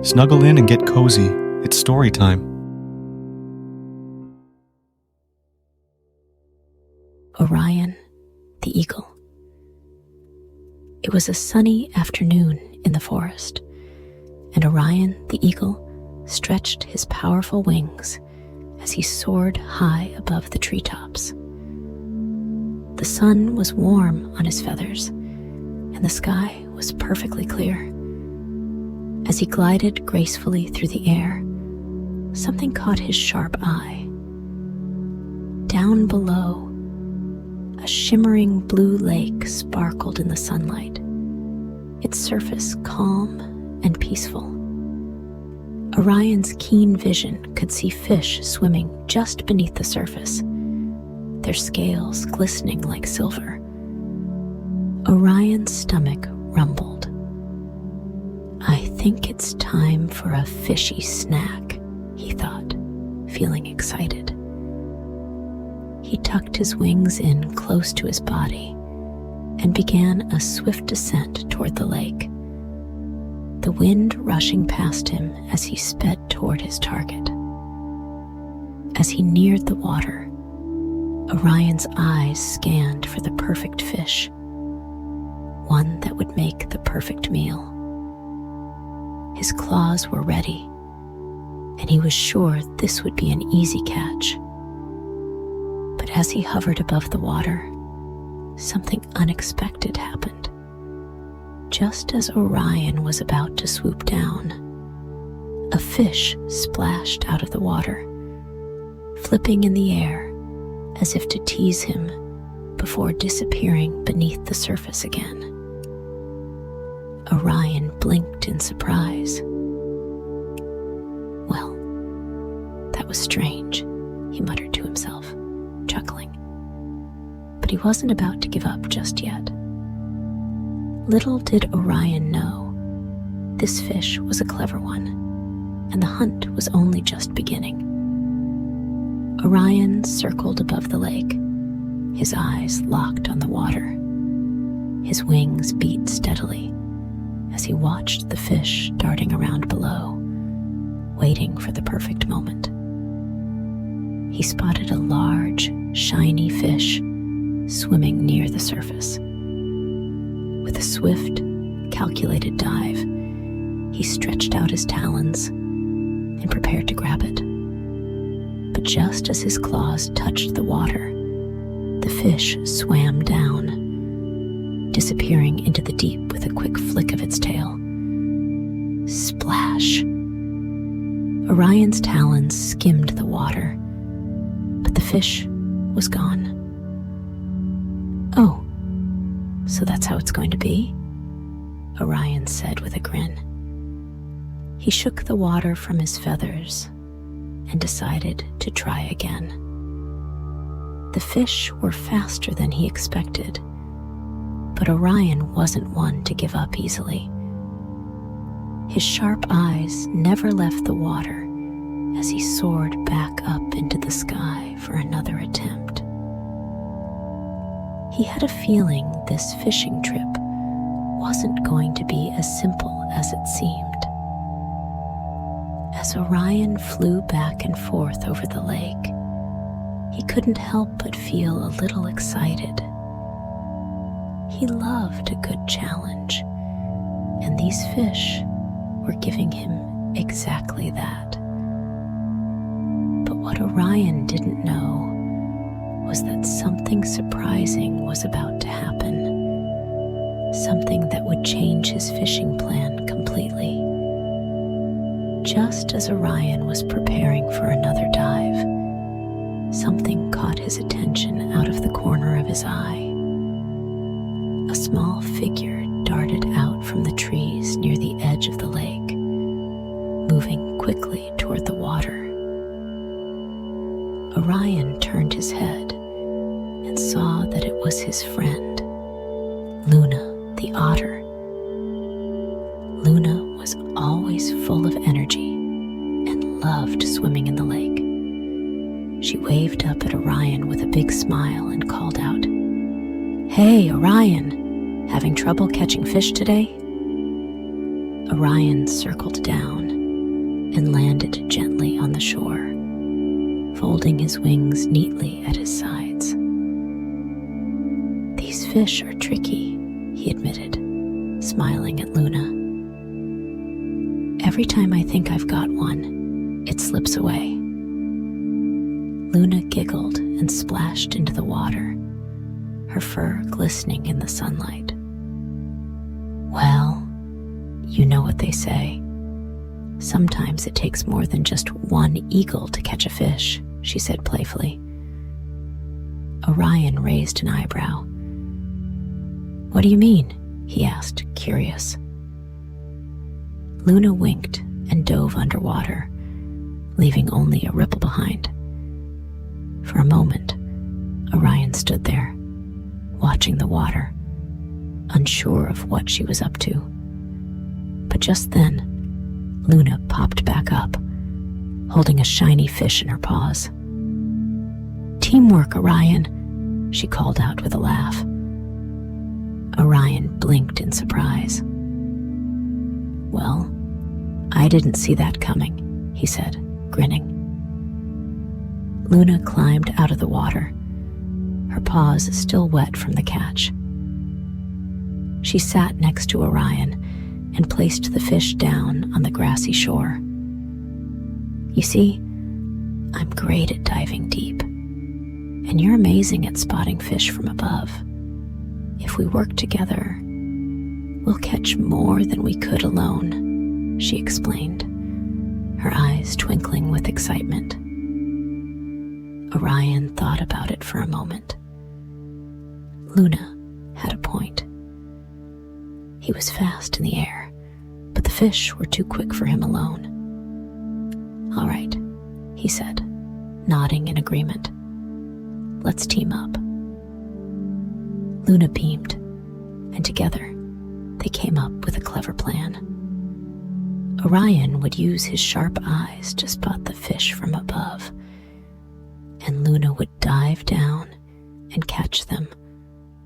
Snuggle in and get cozy. It's story time. Orion the Eagle. It was a sunny afternoon in the forest, and Orion the Eagle stretched his powerful wings as he soared high above the treetops. The sun was warm on his feathers, and the sky was perfectly clear. As he glided gracefully through the air, something caught his sharp eye. Down below, a shimmering blue lake sparkled in the sunlight, its surface calm and peaceful. Orion's keen vision could see fish swimming just beneath the surface, their scales glistening like silver. Orion's stomach rumbled. "I think it's time for a fishy snack," he thought, feeling excited. He tucked his wings in close to his body and began a swift descent toward the lake, the wind rushing past him as he sped toward his target. As he neared the water, Orion's eyes scanned for the perfect fish, one that would make the perfect meal. His claws were ready, and he was sure this would be an easy catch. But as he hovered above the water, something unexpected happened. Just as Orion was about to swoop down, a fish splashed out of the water, flipping in the air as if to tease him before disappearing beneath the surface again. Orion blinked in surprise. "Well, that was strange," he muttered to himself, chuckling. But he wasn't about to give up just yet. Little did Orion know, this fish was a clever one, and the hunt was only just beginning. Orion circled above the lake, his eyes locked on the water. His wings beat steadily as he watched the fish darting around below, waiting for the perfect moment. He spotted a large, shiny fish swimming near the surface. With a swift, calculated dive, he stretched out his talons and prepared to grab it. But just as his claws touched the water, the fish swam down, disappearing into the deep with a quick flick of its tail. Splash! Orion's talons skimmed the water, but the fish was gone. "Oh, so that's how it's going to be?" Orion said with a grin. He shook the water from his feathers and decided to try again. The fish were faster than he expected, but Orion wasn't one to give up easily. His sharp eyes never left the water as he soared back up into the sky for another attempt. He had a feeling this fishing trip wasn't going to be as simple as it seemed. As Orion flew back and forth over the lake, he couldn't help but feel a little excited. He loved a good challenge, and these fish were giving him exactly that. But what Orion didn't know was that something surprising was about to happen, something that would change his fishing plan completely. Just as Orion was preparing for another dive, something caught his attention out of the corner of his eye. A small figure darted out from the trees near the edge of the lake, moving quickly toward the water. Orion turned his head and saw that it was his friend, Luna the otter. Luna was always full of energy and loved swimming in the lake. She waved up at Orion with a big smile and called out, "Hey, Orion, having trouble catching fish today?" Orion circled down and landed gently on the shore, folding his wings neatly at his sides. "These fish are tricky," he admitted, smiling at Luna. "Every time I think I've got one, it slips away." Luna giggled and splashed into the water, her fur glistening in the sunlight. "Well, you know what they say. Sometimes it takes more than just one eagle to catch a fish," she said playfully. Orion raised an eyebrow. "What do you mean?" he asked, curious. Luna winked and dove underwater, leaving only a ripple behind. For a moment, Orion stood there, watching the water, unsure of what she was up to. But just then, Luna popped back up, holding a shiny fish in her paws. "Teamwork, Orion," she called out with a laugh. Orion blinked in surprise. "Well, I didn't see that coming," he said, grinning. Luna climbed out of the water, her paws still wet from the catch. She sat next to Orion and placed the fish down on the grassy shore. "You see, I'm great at diving deep, and you're amazing at spotting fish from above. If we work together, we'll catch more than we could alone," she explained, her eyes twinkling with excitement. Orion thought about it for a moment. Luna had a point. He was fast in the air, but the fish were too quick for him alone. "All right," he said, nodding in agreement. "Let's team up." Luna beamed, and together they came up with a clever plan. Orion would use his sharp eyes to spot the fish from above, and Luna would dive down and catch them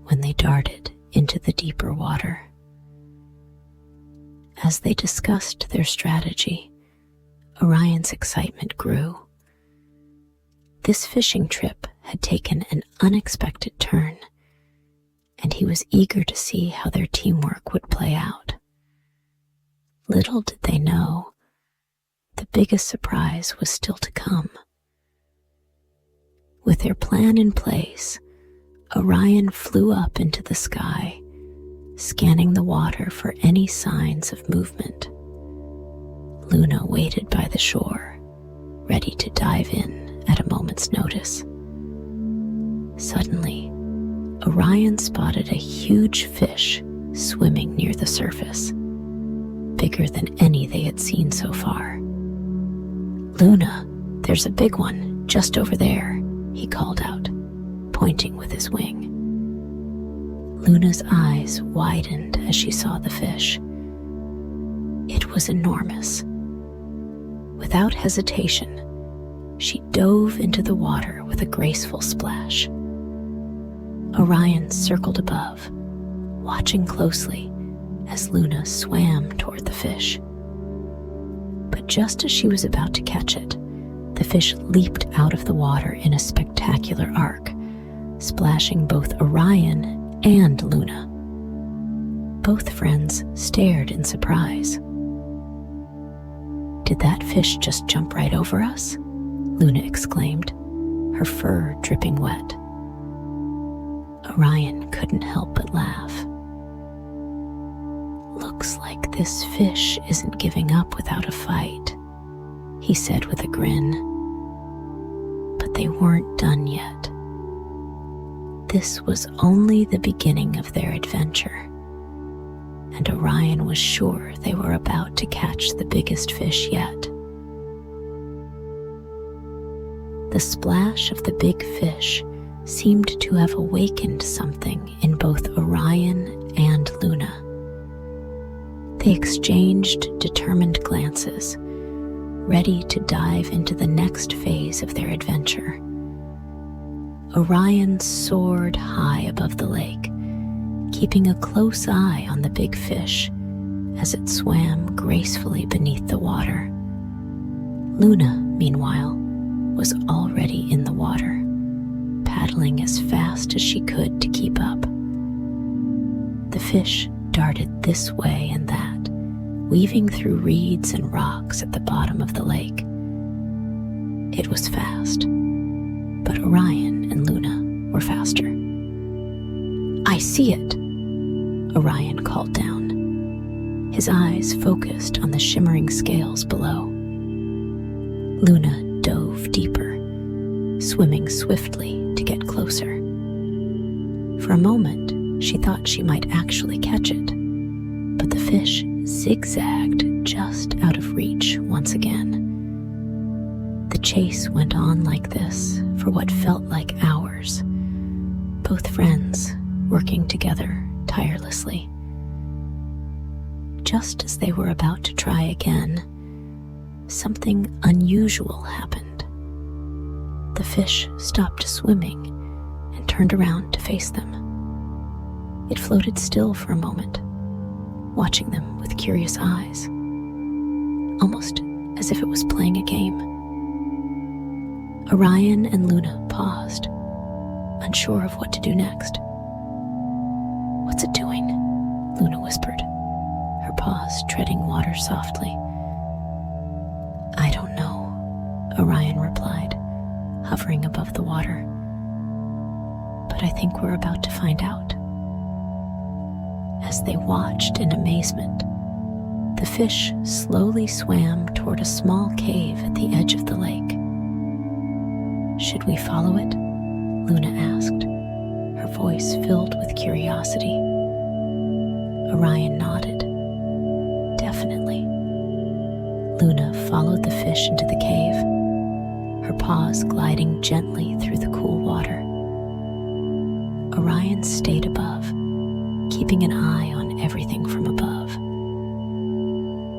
when they darted into the deeper water. As they discussed their strategy, Orion's excitement grew. This fishing trip had taken an unexpected turn, and he was eager to see how their teamwork would play out. Little did they know, the biggest surprise was still to come. With their plan in place, Orion flew up into the sky, scanning the water for any signs of movement. Luna waited by the shore, ready to dive in at a moment's notice. Suddenly, Orion spotted a huge fish swimming near the surface, bigger than any they had seen so far. "Luna, there's a big one just over there," he called out, pointing with his wing. Luna's eyes widened as she saw the fish. It was enormous. Without hesitation, she dove into the water with a graceful splash. Orion circled above, watching closely as Luna swam toward the fish. But just as she was about to catch it, the fish leaped out of the water in a spectacular arc, splashing both Orion and Luna. Both friends stared in surprise. "Did that fish just jump right over us?" Luna exclaimed, her fur dripping wet. Orion couldn't help but laugh. "Looks like this fish isn't giving up without a fight," he said with a grin. But they weren't done yet. This was only the beginning of their adventure, and Orion was sure they were about to catch the biggest fish yet. The splash of the big fish seemed to have awakened something in both Orion and Luna. They exchanged determined glances, ready to dive into the next phase of their adventure. Orion soared high above the lake, keeping a close eye on the big fish as it swam gracefully beneath the water. Luna, meanwhile, was already in the water, paddling as fast as she could to keep up. The fish darted this way and that, weaving through reeds and rocks at the bottom of the lake. It was fast, but Orion and Luna were faster. "I see it," Orion called down, his eyes focused on the shimmering scales below. Luna dove deeper, swimming swiftly to get closer. For a moment, she thought she might actually catch it, but the fish zigzagged just out of reach once again. The chase went on like this for what felt like hours, both friends working together tirelessly. Just as they were about to try again, something unusual happened. The fish stopped swimming and turned around to face them. It floated still for a moment, watching them with curious eyes, almost as if it was playing a game. Orion and Luna paused, unsure of what to do next. "What's it doing?" Luna whispered, her paws treading water softly. "I don't know," Orion replied, hovering above the water. "But I think we're about to find out." As they watched in amazement, the fish slowly swam toward a small cave at the edge of the lake. "Should we follow it?" Luna asked, her voice filled with curiosity. Orion nodded. "Definitely." Luna followed the fish into the cave, her paws gliding gently through the cool water. Orion stayed above, keeping an eye on everything from above.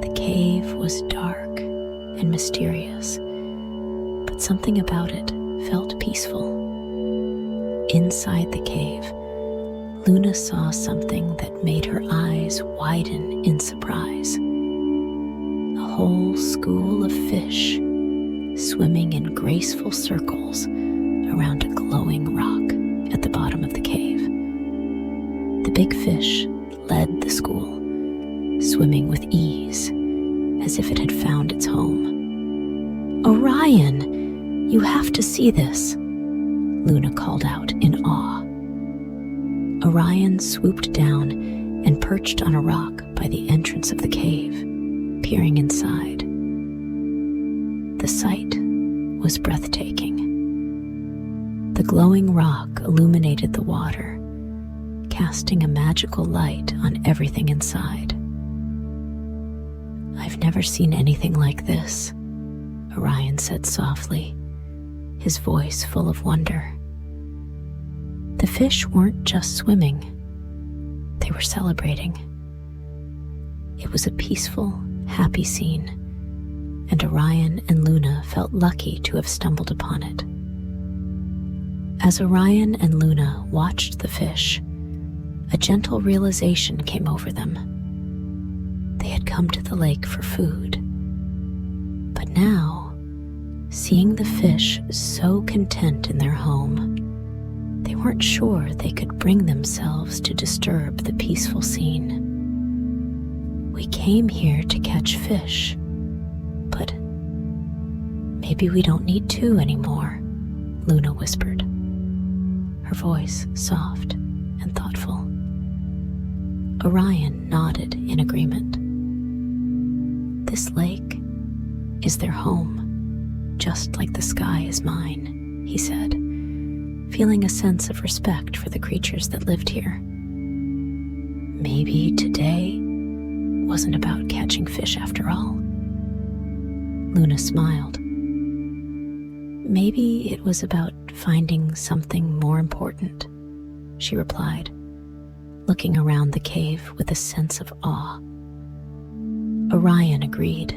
The cave was dark and mysterious, but something about it felt peaceful. Inside the cave, Luna saw something that made her eyes widen in surprise. A whole school of fish swimming in graceful circles around a glowing rock at the bottom of the cave. The big fish led the school, swimming with ease, as if it had found its home. "Orion, you have to see this," Luna called out in awe. Orion swooped down and perched on a rock by the entrance of the cave, peering inside. The sight was breathtaking. The glowing rock illuminated the water, casting a magical light on everything inside. "I've never seen anything like this," Orion said softly, his voice full of wonder. The fish weren't just swimming, they were celebrating. It was a peaceful, happy scene, and Orion and Luna felt lucky to have stumbled upon it. As Orion and Luna watched the fish, a gentle realization came over them. They had come to the lake for food, but now, seeing the fish so content in their home, they weren't sure they could bring themselves to disturb the peaceful scene. "We came here to catch fish, but maybe we don't need to anymore," Luna whispered, her voice soft and thoughtful. Orion nodded in agreement. "This lake is their home, just like the sky is mine," he said, feeling a sense of respect for the creatures that lived here. Maybe today wasn't about catching fish after all. Luna smiled. "Maybe it was about finding something more important," she replied, looking around the cave with a sense of awe. Orion agreed.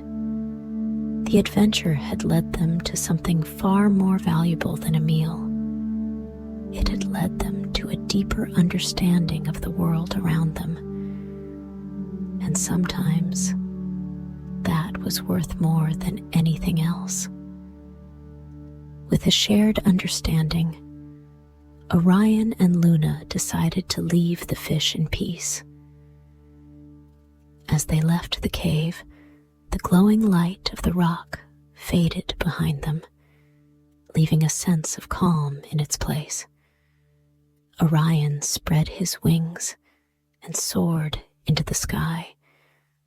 The adventure had led them to something far more valuable than a meal. It had led them to a deeper understanding of the world around them. And sometimes that was worth more than anything else. With a shared understanding, Orion and Luna decided to leave the fish in peace. As they left the cave, the glowing light of the rock faded behind them, leaving a sense of calm in its place. Orion spread his wings and soared into the sky,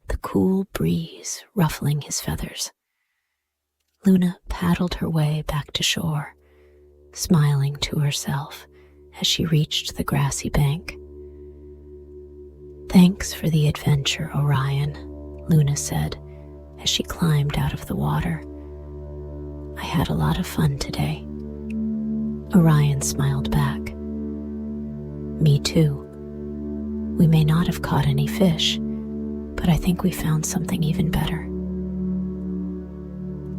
the cool breeze ruffling his feathers. Luna paddled her way back to shore, smiling to herself as she reached the grassy bank. "Thanks for the adventure, Orion," Luna said as she climbed out of the water. "I had a lot of fun today." Orion smiled back. "Me too. We may not have caught any fish, but I think we found something even better."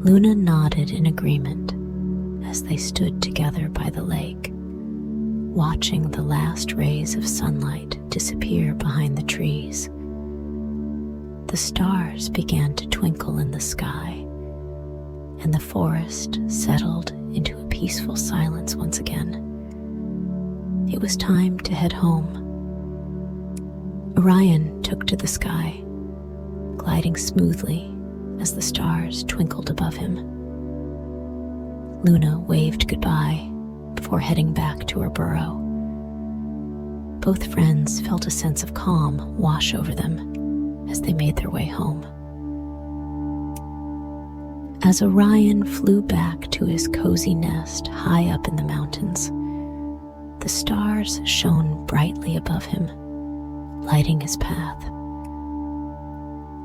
Luna nodded in agreement as they stood together by the lake, watching the last rays of sunlight disappear behind the trees. The stars began to twinkle in the sky, and the forest settled into a peaceful silence once again. It was time to head home. Orion took to the sky, gliding smoothly as the stars twinkled above him. Luna waved goodbye before heading back to her burrow. Both friends felt a sense of calm wash over them as they made their way home. As Orion flew back to his cozy nest high up in the mountains, the stars shone brightly above him, lighting his path.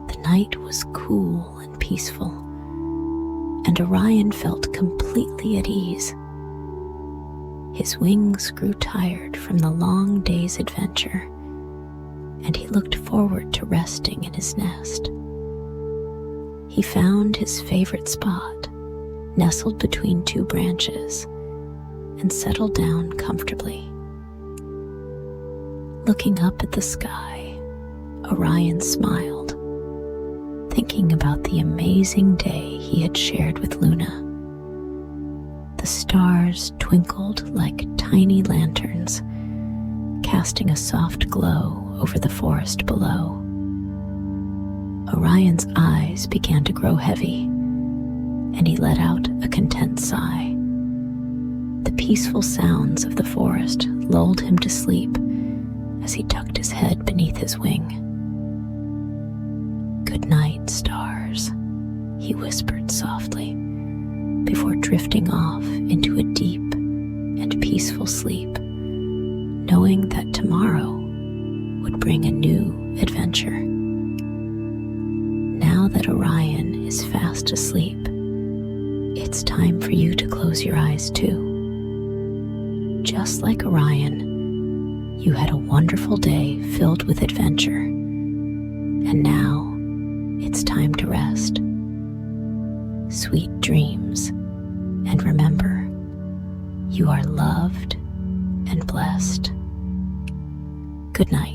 The night was cool and peaceful, and Orion felt completely at ease. His wings grew tired from the long day's adventure, and he looked forward to resting in his nest. He found his favorite spot, nestled between two branches, and settled down comfortably. Looking up at the sky, Orion smiled, thinking about the amazing day he had shared with Luna. The stars twinkled like tiny lanterns, casting a soft glow over the forest below. Orion's eyes began to grow heavy, and he let out a content sigh. The peaceful sounds of the forest lulled him to sleep as he tucked his head beneath his wing. "Good night, stars," he whispered softly, before drifting off into a deep and peaceful sleep, knowing that tomorrow would bring a new adventure. Now that Orion is fast asleep, it's time for you to close your eyes too. Just like Orion, you had a wonderful day filled with adventure, and now it's time to rest. Sweet dreams, and remember, you are loved and blessed. Good night.